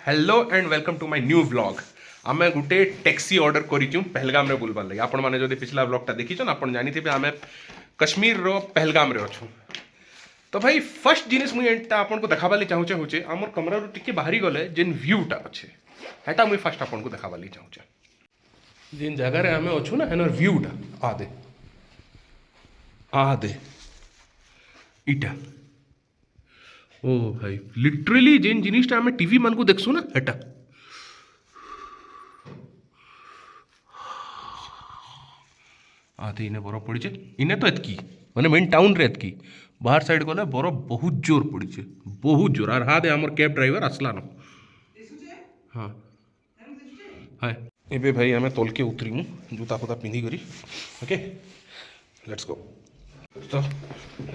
Hello and welcome to my new vlog. आम गोटे taxi order करूँ पहलगाम रे बुलबार लगे। आपण मैंने जो पिछला व्लॉगटा देखीछन आपण जानी आम कश्मीर रो पहलगाम रे अच्छु। तो भाई फर्स्ट जिनिस मुझे आपको देखाबाली चाहूचे होचे आमर कमरा रू टिके बाहरी गले जेन व्यूटा अच्छे हेटा मुझे फर्स्ट आपको देखाबाली चाहूचे। जेन जगह रे आमे अच्छु ना हेनर व्यूटा आ दे इटा ओ भाई लिटरली जेन जिनिसटा आमे टीवी मान को देखसु ना हेटा आते इने बरफ पड़ी इने तो एतकी माने मेन टाउन रे एतकी बाहर साइड गले बरफ बहुत जोर पड़ी बहुत जोर। और हाँ दे आमर कैब ड्राइवर आसला न हाँ हाय एबे भाई आमे तोल के उतरी जूता फूता पिंधि करी ओके लेट्स गो। तो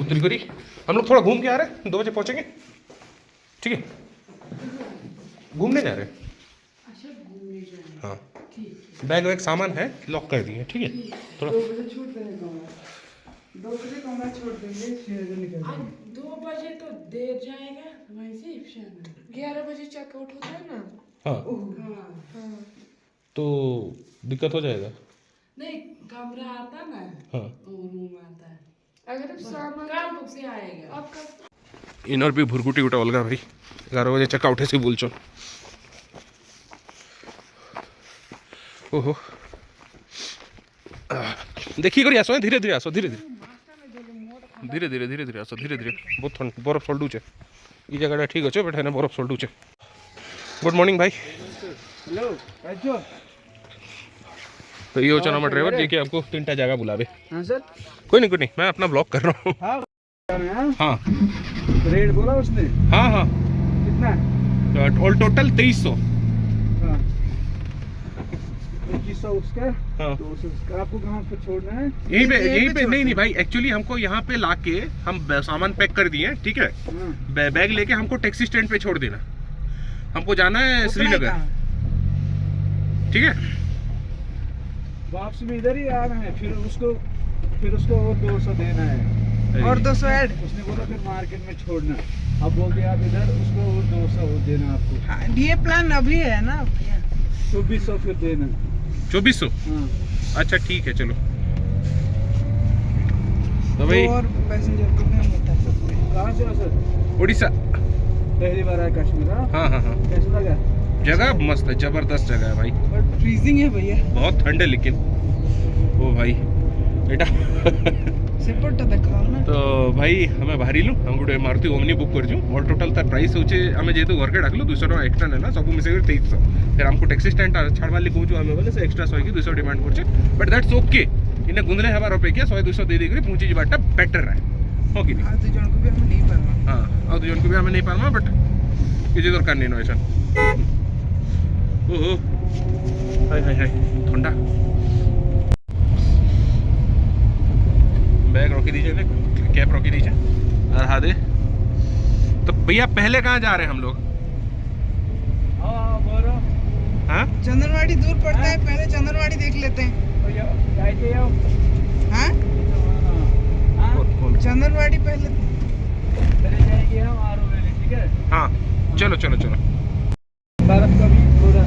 उतरी करी हम लोग थोड़ा घूम के आ रहे हैं 2 बजे पहुंचेंगे ठीक है। घूमने जा रहे हैं हाँ बैग वैग सामान है लॉक कर दिए ठीक है। थोड़ा 2 बजे छोड़ देंगे कमरा 2 बजे कमरा छोड़ देंगे 6 बजे निकल जाएंगे। 2 बजे तो देर जाएगा वहीं से 11 बजे चेकआउट होता है ना। हाँ हाँ तो दिक्कत हो जाएगा नहीं कमरा आता ना हाँ वो रूम आता है अगर अब सामान काम से आएगा आपका इनर भी भुरकुटी गोटे अलग भाई 11 बजे चेकआउट है से बोलचन ओहो देखी करी आसो धीरे धीरे आसो धीरे धीरे धीरे धीरे धीरे आसो धीरे धीरे बहुत ठंड बरफ सल्डुचे ये जगह ठीक अच्छे बट है बरफ सल्डुचे। गुड मॉर्निंग भाई। हेलो राजू तो ये होचा हमारा ड्राइवर जी के आपको 3टा जगह बुलावे। हां सर कोई नहीं मैं अपना ब्लॉग कर रहा हूँ। हां हाँ रेट बोला उसने हाँ हाँ कितना ऑल टोटल 2300। हां 2100 उसका हाँ तो उसका आपको कहाँ पे छोड़ना है यहीं पे नहीं भाई एक्चुअली हमको यहाँ पे लाके हम सामान पैक कर दिए ठीक है। बैग लेके हमको टैक्सी स्टैंड पे छोड़ देना हमको जाना है श्रीनगर ठीक है। वापस में इधर ही आ रहे हैं फिर उसको और 200 देना है और 200 ऐड उसने बोला फिर मार्केट में छोड़ना। अब बोल दिया आप इधर उसको और 200 देना आपको। हाँ, ये प्लान अभी है ना भैया 2400 फिर देना 2400। हाँ अच्छा ठीक है चलो। तो भाई और पैसेंजर को भी होता है। कहाँ से हो सर? उड़ीसा। पहली बार आया कश्मीर। हाँ हाँ हाँ कैसा लगा? जगह मस्त है जबरदस्त जगह है भाई बट फ्रीजिंग है भैया बहुत ठंड है लेकिन ओ भाई बेटा सेपट दिखाओ ना। तो भाई हमें बाहरी लू हम गोटे मारुति ओमनी बुक कर और टोटाल तार प्राइस होचे हमें जेतु घर के डाकलु 200 टका एक्स्ट्रा नेला सब मिसे 2300 फिर हमको टैक्सी स्टैंड छाड़वा लिए कहूँ आम बोले से एक्स्ट्रा 100 की 200 डिमांड करछे बट दैट्स ओके इने गुंदले हबार अपेक्षा 100 200 दे देकरी पहुंची जीवाटा बेटर है हो कि आ 2 जन को भी हम नहीं पारमा। हां और 2 जन को भी हमें नहीं पारमा बट किसी दरकार नहीं नोएसन ओहो हाय हाय हाय ठंडा बैग रोकी दीजिए ना कैप रोकी दीजिए और हाँ दे। तो भैया पहले कहाँ जा रहे हैं हम लोग? हाँ चंदनवाड़ी दूर पड़ता है पहले चंदनवाड़ी देख लेते हैं। हाँ चंदनवाड़ी पहले जाएंगे हम आरोवेली ठीक है। हाँ चलो चलो चलो भारत का भी थोड़ा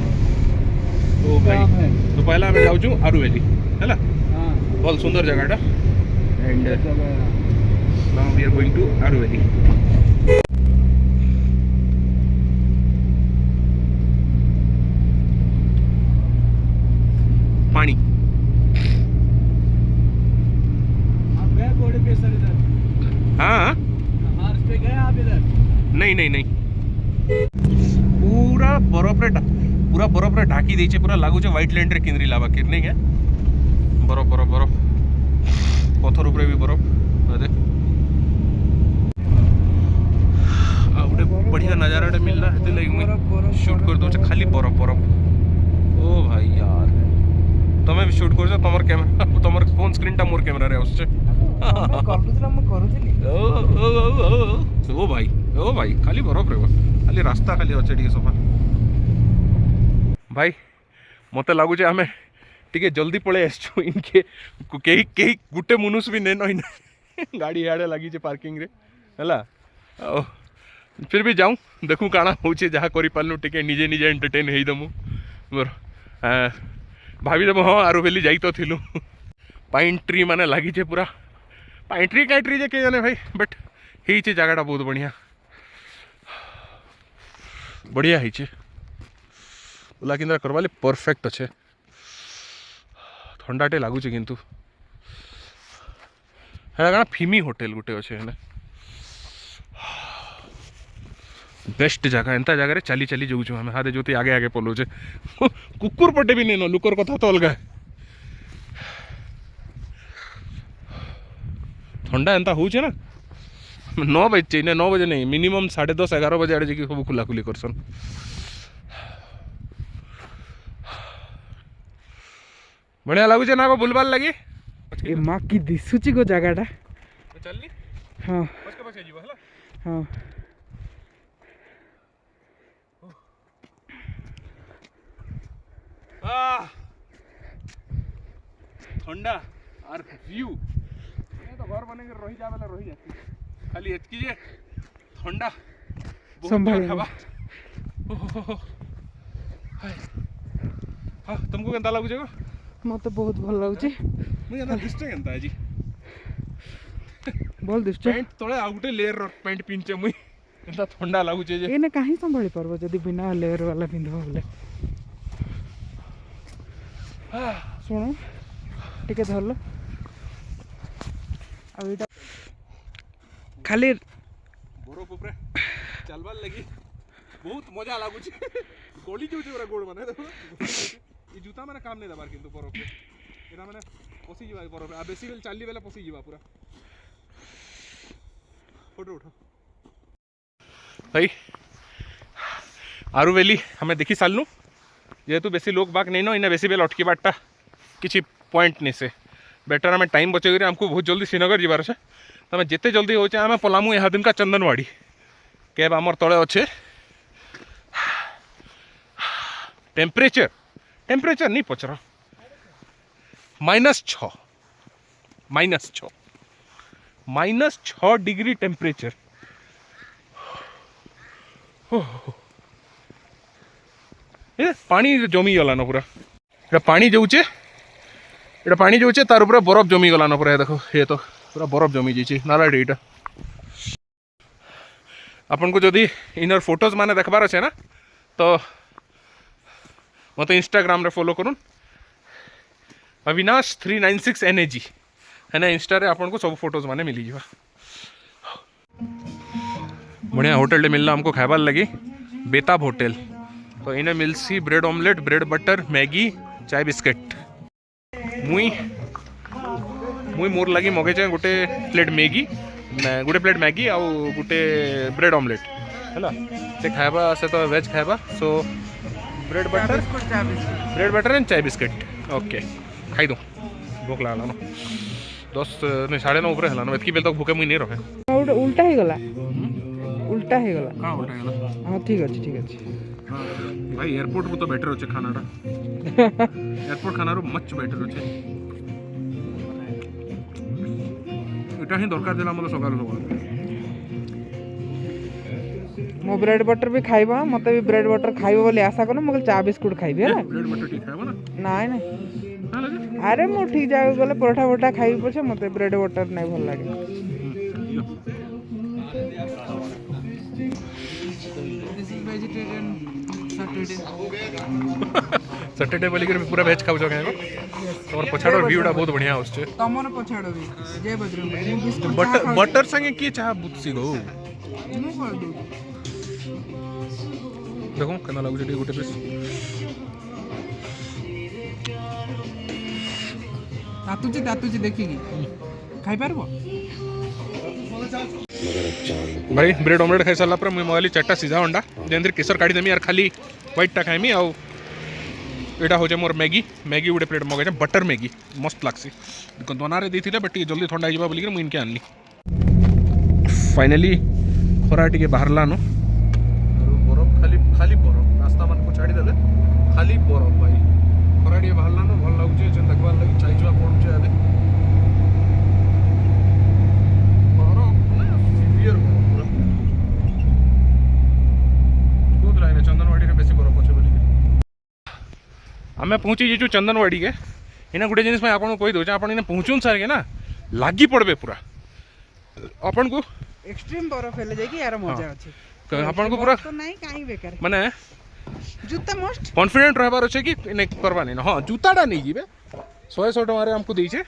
तो भाई काम है। तो पहला मैं जाऊँ आरुवेली है ना हाँ बहुत सुंदर जगह एंड जगह है। Now we are going to Aruveli. पानी आप गए घोड़े पे सर इधर? हाँ मार्च पे गए आप इधर? नहीं नहीं नहीं पूरा बरफ रे ढाकी देछे पूरा लागू छे व्हाइट लैंड रे किंद्री लावा किरने के बरफ बरफ बरफ पत्थर ऊपर भी बरफ अरे आउटे बढ़िया नजारा मिल रहा है लगे शूट कर दो खाली बरफ बरफ ओ भाई यार तमे भी शूट कर तमर कैमरा तमर फोन स्क्रीन टा मोर कैमरा रे आसछे ओ भाई खाली बरफ रे खाली रास्ता खाली अच्छे टिके सफा भाई मत लगुचे आम टे जल्दी पलि आसचु इनके कई कई गुटे मुनुष भी नेन गाड़ी इे लगी पार्किंग रे है फिर भी जाऊँ देखूँ काଣା होचे जहाँ करि पारलु टिके निजे निजे एंटरटेन हेई दमु मोर भाभी देबो हाँ आरु बेली जाई तो थिलु पाइन ट्री माने लागी छे पूरा पाइन ट्री काई ट्री जे के जाने भाई बट हेई छे जगहटा बहुत बढ़िया बढ़िया हेई छे ओला किंदा करवाले परफेक्ट अच्छे ठंडाटे लगुचे किंतु है काना फिमी होटेल गुटे अच्छे है बेस्ट जगह एंता जगह चली चली जाऊँ आम हादे जो आगे आगे पलाऊे कुकुर पटे भी नहीं न लुकर कथा तो अलग ठंडा एंता हो ना 9 बजे 9 बजे नहीं मिनिमम 10:30 11 बजे आड़े सब खुला खुली करसन बढ़िया लगुचे ना बुलबाल लगी ए माँ की दिसुची को जगहटा चलनी हाँ पछके पछके जीवा हला हाँ ठंडा और व्यू तो घर बने के रही जावे रही जाती खाली एतकी जे ठंडा संभाल हवा हाँ तुमको केंता लागु जेगो मते बहुत भल लागुची मुझे ना दिसते केंता है जी बोल दिसते पैंट तळे आ गुटे लेयर पैंट पिनचे मुई एंता ठंडा लागु जे एने काहे संभाली परबो जदी बिना लेयर वाला पिंधबो बोले सुनो टिके धरलो अब इटा खाली बरफ ऊपर चलबार लगी बहुत मजा लागु छी गोली जोचे पूरा गोड़ माने देखो ई जूता माने काम नहीं दबार किंतु बरफ एरा माने पसी जीवा बरफ आ बेसी बेल चाली बेला पसी जीवा पूरा फोटो उठो भाई आरु बेली हमें देखी सालनु जेहेतु बेसी लोग बाग नहीं न इना बेसी बेल अटकी बाटा किसी पॉइंट नहीं से बेटर आम टाइम बचे आमको बहुत जल्दी श्रीनगर जीवार है तो आम जिते जल्दी हो आम पलामु यहाँ दिन का चंदनवाड़ी कैब आमर तले अच्छे टेम्परेचर टेम्परेचर नहीं पचर -6 -6 डिग्री टेम्परेचर ए पानी जमी गला न पूरा एटा पानी जाऊे एटा पानी जाऊे तार ऊपर बरफ जमी गला न पूरा देखो ये तो पूरा बरफ जमी जाइए नाला एटा आपन को जदि इनर फोटोज माने देखबार अच्छे ना तो मत इंस्टाग्राम रे फॉलो करूँ अविनाश 396 NAG है ना इंस्टा रे आपन को सब फोटोज माने मिली जावा बढ़िया होटल टे मिलना हमको खाइबार लगी बेताब होटल तो इन्हें मिलसी bread omelette bread butter Maggi चाय बिस्किट मुई मोर लगी मगे गोटे प्लेट मैगी गोटे प्लेट मैगी आउ गोटे ब्रेड ऑमलेट है से खाइबा से तो वेज खाइबा सो ब्रेड बटर एंड चाय बिस्किट ओके खाई दूँ भूख लगा ना 10 नहीं 9:30 ऊपर है एतकी बेल तक भूखे मुई नहीं रहे उल्टा ही गला उल्टा ही गला कहाँ उल्टा है हाँ ठीक अच्छे भाई एयरपोर्ट को तो बेटर अच्छे खाना एयरपोर्ट खाना मच बेटर अच्छे इटा ही दरकार देला मतलब सकाल मो ब्रेड बटर भी खाइबा मते भी ब्रेड बटर खाइबो बोले आशा करो मगर चा बिस्कुट खाइबे है ब्रेड बटर ठीक खाइबो ना नाइ नहीं अरे मो ठीक जाए गले परोठा बोटा खाइबो पछे मते ब्रेड बटर नहीं भल लागे सैटरडे बोली कर पूरा वेज खाऊ जगह तमर पछाड़ो व्यूटा बहुत बढ़िया होस्टे तमर पछाड़ो भी जय बजरंग बिस्कुट बटर बटर संगे की चाह बुत्सी गो मु कर दू देखो केना लागु जे गोटे पीस तातुची देखिगी खाई पारबो भाई ब्रेड ऑमलेट खाई सारा पर मुझे मगाली 4टा सीधा अंडा जेंद्र केसर काढ़ी देमी और खाली व्हाइटा खाइमी आउ एटा हो मोर मैगी मैगी गोटे प्लेट मगाई बटर मैगी मस्त लागसी दोनारे देते बट जल्दी ठंडा हो बोलिक मुझे इनके आनली फाइनाली खरा टे बाहरलान बरफ खाली खाली बरफ रास्ता मान को छाड़ी देले खाली बरफ भाई खरा टे बाहरलान भल लगुचे देखबार लगी चाहिए पड़ुचे आदि बरफ सीवियर बरफ आम पहुँची जाइए चंदनवाड़ी के इना गोटे जिनिस आपको कही दूचे आप पहुँचुन सारे ना लगी पड़े पूरा अपन को एक्सट्रीम बरफ हेले जाई कि यार मजा अछि अपन को पूरा तो नहीं काई बेकार माने जूता मस्ट कॉन्फिडेंट रहबार अच्छे कि नहीं करवा नहीं हाँ जूताटा नहीं जीवे 100 टकर आमको देचे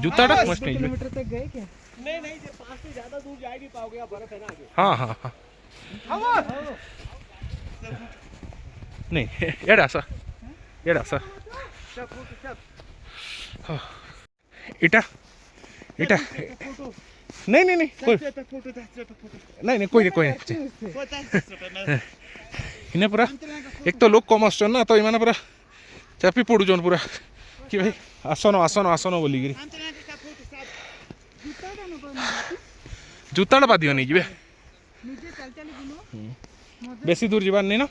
जूताटा मस्त नहीं किलोमीटर तक गए क्या नहीं 5 से ज्यादा दूर जा ही नहीं पाओगे, आप बर्फ है ना आगे। हाँ हाँ हाँ नहीं एड़ा सा इटा इटा नहीं नहीं नहीं कोई नहीं कोई नहीं इन्हें पूरा एक तो लोग कम आसन ना तो इमाने पूरा चापी पड़ुन पूरा कि भाई आसन आसन आसन बोलिकी जूताटा बाध्य नहीं जी बेसी दूर जीवार नहीं ना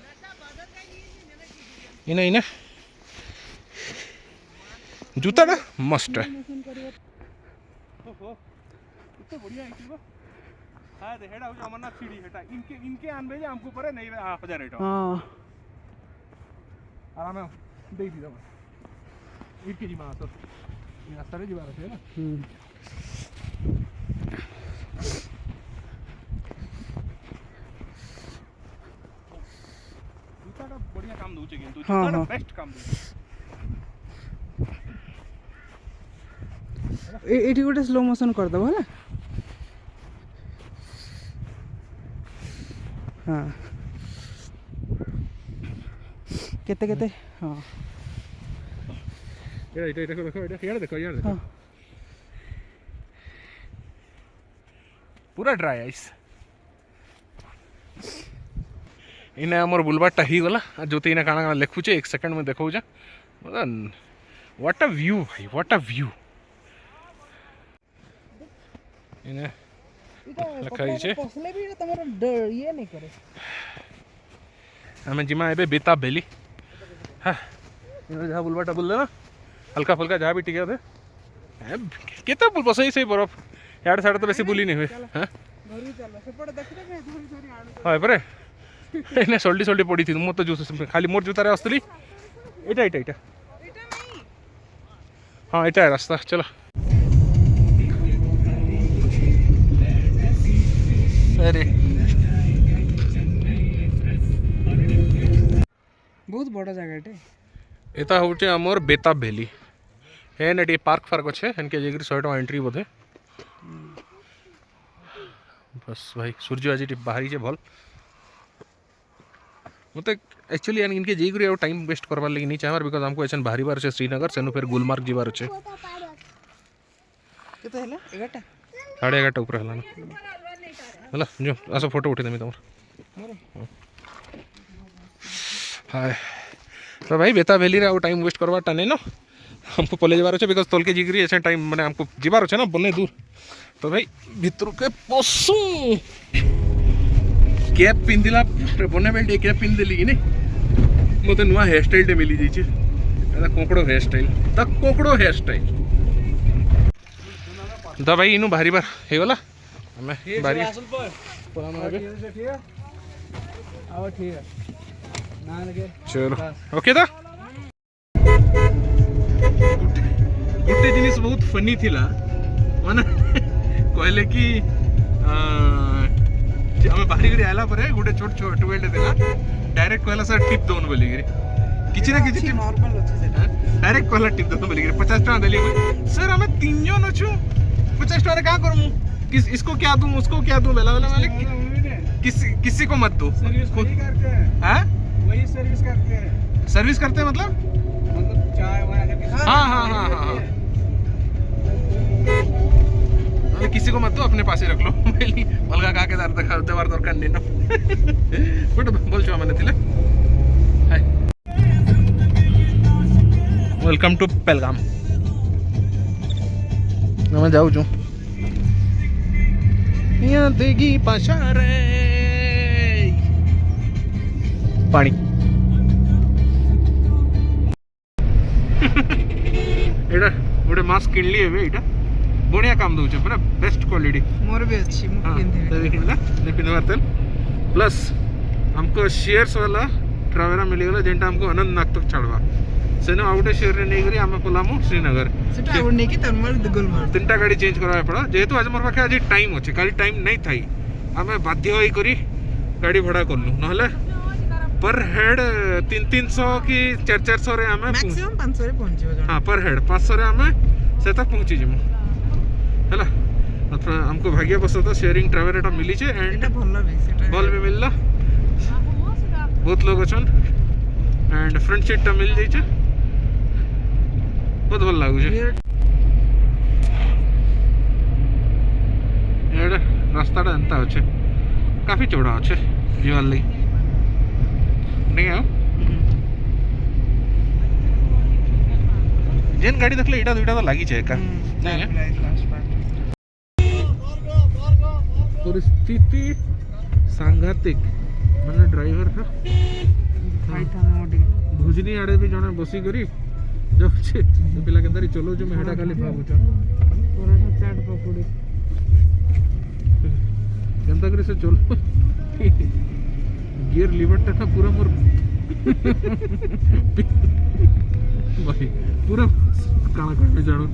इना इना जूताटा मस्ट है बढ़िया हाँ हेडा हो अमरनाथ सीढ़ी हेटा इनके आनबे जे हमको परे नहीं 1000 रेट हां आराम दे दी दम इनके जी मा तो रास्ता रे जीवार है ना जूताटा बढ़िया काम दउचे किंतु जूताटा बेस्ट काम दउचे एठी गोटे स्लो मोशन कर दबो होला हां केते केते हां ये देखो हां पूरा ड्राई आइस इने हमर बुलबाटा ही गला जोते इने काना काना लिखुचे 1 सेकंड में देखौ जा मतलब व्हाट अ व्यू भाई व्हाट अ व्यू इने लखाई छे पसले भी तमरो डर ये नहीं करे हमें जिमा एबे बेता बेली हां इने जहा बुलबाटा बोल ना हल्का फुल्का जहा भी टिके दे केते बुल बसई से बरफ यार साडे तो बेसी बुली नहीं हुए हां घरी चल सेपड़ देखले के धोरी धोरी आनु हाय परे इने सोल्डी पड़ी थी मो तो जूस खाली मोर जूता रे आस्तली एटा एटा एटा नहीं हां एटा है रास्ता चलो अरे बहुत बड़ा जगह है एता होचे हमर बेताब वैली है नेटी पार्क फार्क अच्छे इनके जेग्री 100 टका एंट्री बोधे बस भाई सूर्य आज बाहरी जे भल मत एक्चुअली इनके जेग्री और टाइम वेस्ट करवार लगी नहीं चाहबार बिकॉज हमको एसन बाहरी बार से श्रीनगर सेनु फिर गुलमार्ग जीवार अच्छे केते हैला 11टा 11:30 ऊपर हला ना हला जो आसो फोटो उठे देमी तमर हाय तो भाई बेता वैली रे टाइम वेस्ट करवाटा नहीं ना हमको पले जबार अच्छे बिकॉज तोल के जिगरी ऐसे टाइम मैंने हमको जीवार अच्छे ना बने दूर तो भाई भितर के पसू कैप पिंदिला बने बेल कैप पिंदिली कि नहीं मत नुआ हेयर स्टाइल टे मिली जाइए कोकड़ो हेयर स्टाइल तक कोकड़ो हेयर स्टाइल तो भाई इनु भारी बार हे वाला हमें भारी पुराना आगे आओ ठीक है ना लगे चलो ओके दा गुटे जिनिस बहुत फनी थिला माने कहले कि हमें बाहरी गरी आला परे गुटे छोट छोट वेल्ड देला डायरेक्ट कहला सर टिप दोन बोली गरी किछि ना किछि टिप नॉर्मल अछि सेटा डायरेक्ट कहला टिप दोन बोली गरी 50 टका देली सर हमें तीन जन अछु 50 टका का करमु किस इसको क्या दूं उसको क्या दूं बेला बेला मालिक किसी को मत दो सर्विस वही करते हैं हैं वही सर्विस करते हैं सर्विस करते हैं मतलब चाय वाय अगर हाँ हाँ हाँ हाँ किसी को मत दो अपने पास ही रख लो अलगा का के देवार दरकार नहीं ना बट बोल छो मैंने थिले हाय वेलकम टू पेलगाम मैं जाऊ छु यहाँ देगी पाशा रे पानी एटा गोटे मास्क किनली एबे एटा बढ़िया काम दउछे पूरा बेस्ट क्वालिटी मोर भी अच्छी मु हां पिंधि देखिला ने पिनवा तेल प्लस हमको शेयर्स वाला ट्रावेरा मिल गला जेंटा हमको अनंतनाग तक छाड़वा सेनो आउटे शेयर रे नै करी आमे पलामु श्रीनगर सेटा आवड नै कि तनमल गुलमर्ग तीनटा गाड़ी चेंज करवा पड़ा जेहेतु आज मोर पाखे आज टाइम अच्छे काली टाइम नहीं थाई आमे बाध्य होई करी गाड़ी भड़ा करलु नहले पर हेड 300 की 400 रे आमे मैक्सिमम 500 रे पहुंचियो जण हां पर हेड 500 रे आमे से तक पहुंची जिमु हैला हमको भाग्य बस तो शेयरिंग ट्रैवल मिली छे एंड एटा भल्ला भी सेटा बल भी मिलला बहुत लोग अछन एंड फ्रंट सीट टा मिल जाई छे बहुत भल लागु छे एड रास्ता टा अंता अच्छे काफी चौड़ा अच्छे जीवाल लगी नहीं आओ जेन गाड़ी देखले इटा दुइटा तो लागी छे का नहीं परिस्थिति सांघातिक माने ड्राइवर था भुजनी आड़े भी जने बसी करी जब छे पिला केंदारी चलो जो मेहटा खाली भागु छ पराठा चाट पकोड़ी केंता करे से चलो गियर लिवर टा ना पूरा मोर भाई पूरा काला काटे जानो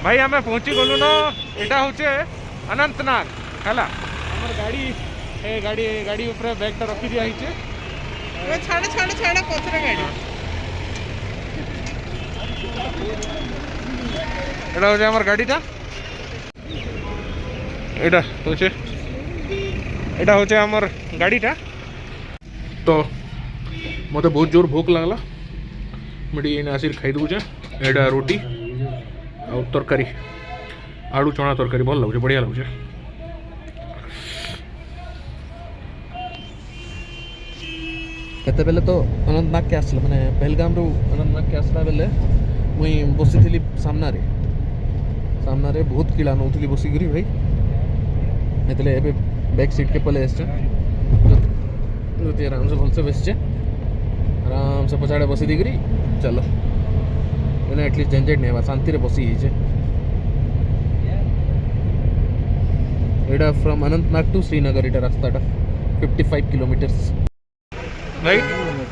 भाई हमें पहुंची गलु न एटा होचे अनंतनाग हला हमर गाड़ी ए गाड़ी ऊपर बैग टा रखी दिया हिचे ओ छाड़ पथरे गाड़ी एटा होचे हमर गाड़ी टा एटा होचे एटा होचे हमर गाड़ी टा तो मते बहुत जोर भूख लागला मिडी एने आसिर खाई दउचे एटा रोटी और तरकारी आलू चना तरकारी भल लागुचे बढ़िया लागुचे केते बेले तो अनंतनाग के आसला माने पहलगाम रु अनंतनाग के आसला बेले मुई बसिथिली सामना रे बहुत किला नउथली बसी करी भाई एतले एबे बैक सीट के पले एसचे जो ते आराम से भल से बसचे आराम से पछाड़े बसी दिगरी चलो एने एटलीस्ट झंझट नहीं बा शांति रे बसी हिचे एडा फ्रॉम अनंतनाग टू श्रीनगर इटा रास्ताटा 55 किलोमीटर्स भाई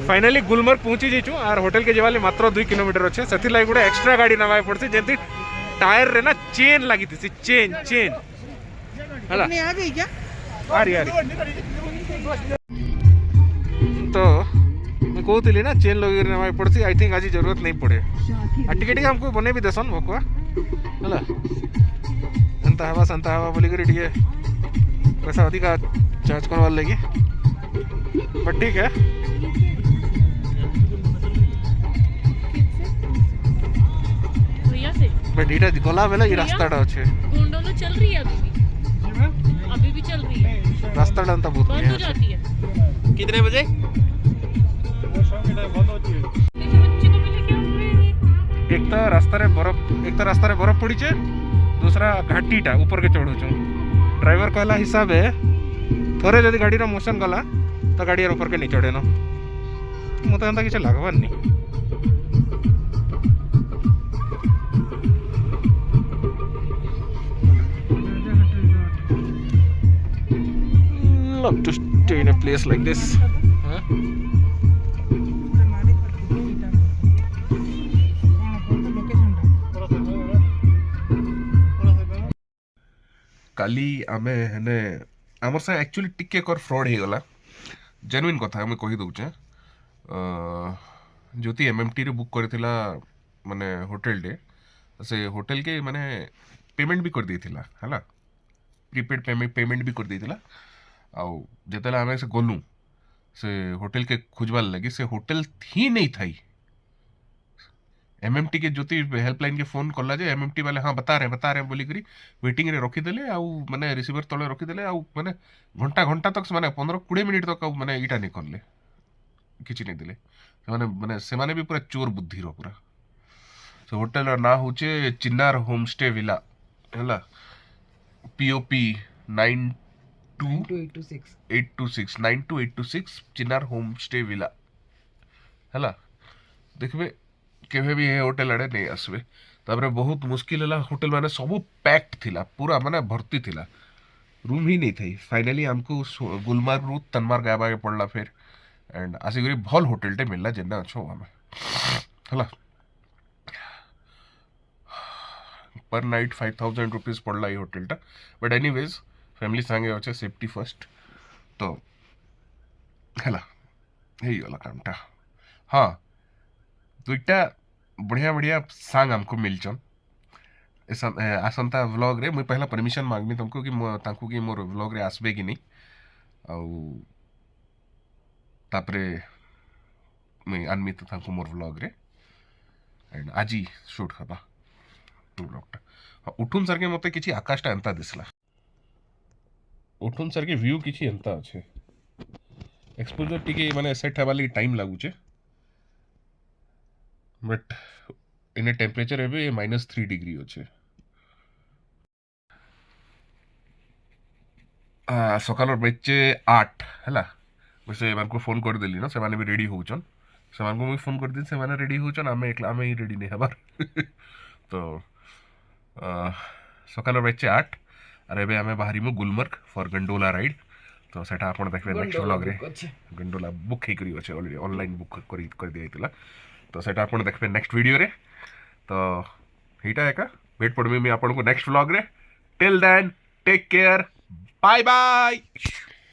फाइनली गुलमर्ग पहुंची जेचु आर होटल के जेवाले मात्र 2 किलोमीटर अच्छे सेति लाइ गुडे एक्स्ट्रा गाड़ी नवाय पड़सी जेंति टायर रे ना चेन लागी थी चेन हला नहीं आ गई क्या आ रही तो मैं कहती ना चेन लगे नवाय पड़सी आई थिंक आज जरूरत नहीं पड़े आ टिके हमको बने भी देसन भकुआ हला अंता हवा बोली करी टिके पैसा अधिक चार्ज करवा लेगी बट ठीक है बट इटा गला बेला ये रास्ताटा अच्छे गोंडोला चल रही है अभी भी चल रही है रास्ताटा अंता बहुत बंद हो जाती है कितने बजे बच्चे को मिले क्या एक तो रास्ता रे बरफ पड़ी छे दूसरा घाटीटा ऊपर के चढ़ू छु ड्राइवर कहला हिसाब है थोड़े जदि गाड़ी रो मोशन गला तो गाड़ी यार ऊपर के नहीं चढ़े न मत एंता किछ लागबार नहीं love to stay in a place like this huh? काली आमे हेने आमर से एक्चुअली टिके कर फ्रॉड हो गला जेन्युइन कथा हमें कहि दउचे ज्योति एमएमटी रे बुक करथिला माने होटल डे से होटल के माने पेमेंट भी कर देथिला हला प्रीपेड पेमेंट भी कर देथिला आउ जेतला हमें से गोलू से होटल के खोजबार लगी से होटल थी नहीं थाई एमएमटी के ज्योति हेल्पलाइन के फोन कला जे एमएमटी वाले हाँ बता रहे बोली करी वेटिंग रे रखी देले आउ माने रिसीवर तले रखी देले आउ माने घंटा तक माने 15-20 मिनिट तक माने इटा नहीं करले किछि नहीं देले से माने भी पूरा चोर बुद्धि रो पूरा से होटल ना होचे चिन्नार होम स्टे विला हला POP 92826 Chinnar home stay villa हला देखबे केवे भी ये होटल आड़े नहीं आसबे तापर बहुत मुश्किल है होटल माने सब पैक्ड थिला पूरा माने भर्ती थिला रूम ही नहीं थी फाइनली हमको गुलमार्ग रू तनमार्ग आवा के पड़ला फिर एंड आसिक भल होटलटे मिलला जेना अच्छो हमें हला पर नाइट 5000 रुपीज पड़ला ये होटलटा बट एनीवेज फैमिली सांगे अच्छे सेफ्टी फर्स्ट तो हला यही वाला कामटा हाँ दुईटा बढ़िया बढ़िया सांग हमको मिलचन आसंता व्लॉग रे मुझे पहला परमिशन मांगनी तुमको कि मोर व्लॉग रे आसबे कि नहीं आउ तापरे मुझे आनमी तो तांको मोर व्लॉग रे एंड आज ही शूट हबा व्लॉगटा हाँ उठुन सर के मते किछि आकाशटा एंता दिसला उठुन सर के व्यू किछि एंता अछि एक्सपोजर टिके माने सेट हवा लगी टाइम लागुचे बट इन टेम्परेचर एबे -3 डिग्री अच्छे सकाल बच्चे 8 है से को फोन कर देली ना से भी रेडी होचन से मुझे फोन कर दी से रेडी होचन आमे ही रेडी नहीं हबार तो सकाल बच्चे 8 और एबे आमे बाहरी मु गुलमर्ग फॉर गंडोला राइड तो सेटा आपण देखबे नेक्स्ट व्लॉग रे गंडोला बुक हे करी अछि ऑलरेडी ऑनलाइन बुक कर दिया तो सेटा आपण देखबे नेक्स्ट वीडियो रे तो हीटा एका वेट पड़बे मैं आपन को नेक्स्ट व्लॉग रे till then take care bye bye